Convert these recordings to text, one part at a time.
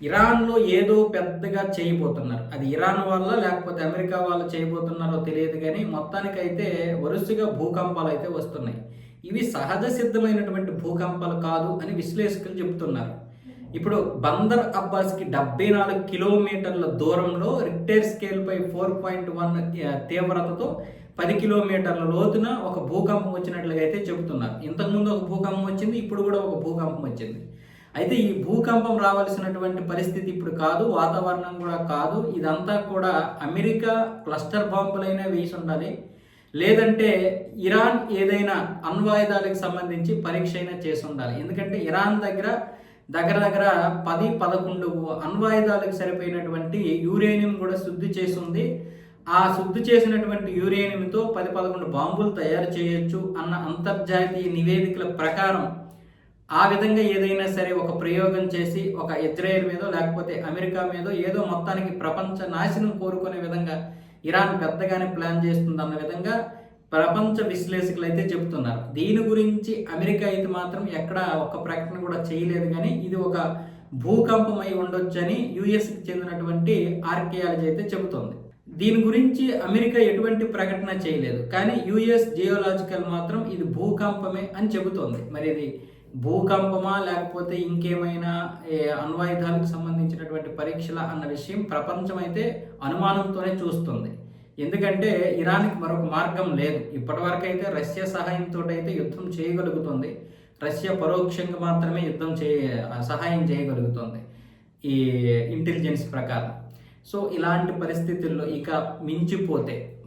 ఇరాన్‌లో ఏదో పెద్దగా చేయబోతున్నారు. అది ఇరాన్ వల్ల లేకపోతే అమెరికా వాళ్ళు చేయబోతున్నారో తెలియదు గానీ, మొత్తానికైతే వరుసగా భూకంపాలైతే వస్తున్నాయి. ఇవి సహజ సిద్ధమైనటువంటి భూకంపాలు కాదు అని విశ్లేషకులు చెప్తున్నారు. ఇప్పుడు బందర్ అబ్బాస్‌కి 74 కిలోమీటర్ల దూరంలో రిక్టర్ స్కేల్‌పై 4.1 తీవ్రతతో 10 కిలోమీటర్ల లోతున ఒక భూకంపం వచ్చినట్లుగా అయితే చెబుతున్నారు. ఇంతకుముందు ఒక భూకంపం వచ్చింది. ఇప్పుడు కూడా ఒక భూకంపం వచ్చింది. అయితే ఈ భూకంపం రావాల్సినటువంటి పరిస్థితి ఇప్పుడు కాదు. వాతావరణం కూడా కాదు. ఇదంతా కూడా అమెరికా క్లస్టర్ బాంబులైనా వేసుండాలి. లేదంటే ఇరాన్ ఏదైనా అణ్వాయుధాలకు సంబంధించి పరీక్ష అయినా చేసుండాలి. ఎందుకంటే ఇరాన్ దగ్గర 10, 11 అణ్వాయుధాలకు సరిపోయినటువంటి యురేనియం కూడా శుద్ధి చేసుంది. ఆ శుద్ధి చేసినటువంటి యురేనియంతో 10, 11 బాంబులు తయారు చేయొచ్చు అన్న అంతర్జాతీయ నివేదికల ప్రకారం ఆ విధంగా ఏదైనా సరే ఒక ప్రయోగం చేసి ఒక ఇజ్రాయెల్ మీదో లేకపోతే అమెరికా మీదో ఏదో మొత్తానికి ప్రపంచ నాశనం కోరుకునే విధంగా ఇరాన్ పెద్దగానే ప్లాన్ చేస్తుందన్న విధంగా ప్రపంచ విశ్లేషకులు అయితే చెబుతున్నారు. దీని గురించి అమెరికా అయితే మాత్రం ఎక్కడ ఒక్క ప్రకటన కూడా చేయలేదు. కానీ ఇది ఒక భూకంపం అయి ఉండొచ్చని యుఎస్కి చెందినటువంటి ఆర్కియాలజీ అయితే చెబుతోంది. దీని గురించి అమెరికా ఎటువంటి ప్రకటన చేయలేదు. కానీ యుఎస్ జియోలాజికల్ మాత్రం ఇది భూకంపమే అని చెబుతోంది. మరి ఇది భూకంపమా లేకపోతే ఇంకేమైనా అణ్వాయుధాలకు సంబంధించినటువంటి పరీక్షల అన్న విషయం ప్రపంచం అయితే అనుమానంతోనే చూస్తుంది. ఎందుకంటే ఇరాన్కి మరొక మార్గం లేదు. ఇప్పటివరకు అయితే రష్యా సహాయంతో అయితే యుద్ధం చేయగలుగుతుంది. రష్యా పరోక్షంగా మాత్రమే సహాయం చేయగలుగుతుంది ఈ ఇంటెలిజెన్స్ ప్రకారం. సో ఇలాంటి పరిస్థితుల్లో ఇక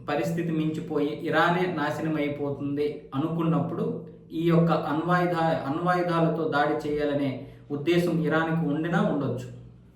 పరిస్థితి మించిపోయి ఇరానే నాశనం అయిపోతుంది అనుకున్నప్పుడు ఈ యొక్క అణ్వాయుధాలతో దాడి చేయాలనే ఉద్దేశం ఇరాన్కి ఉండినా ఉండొచ్చు.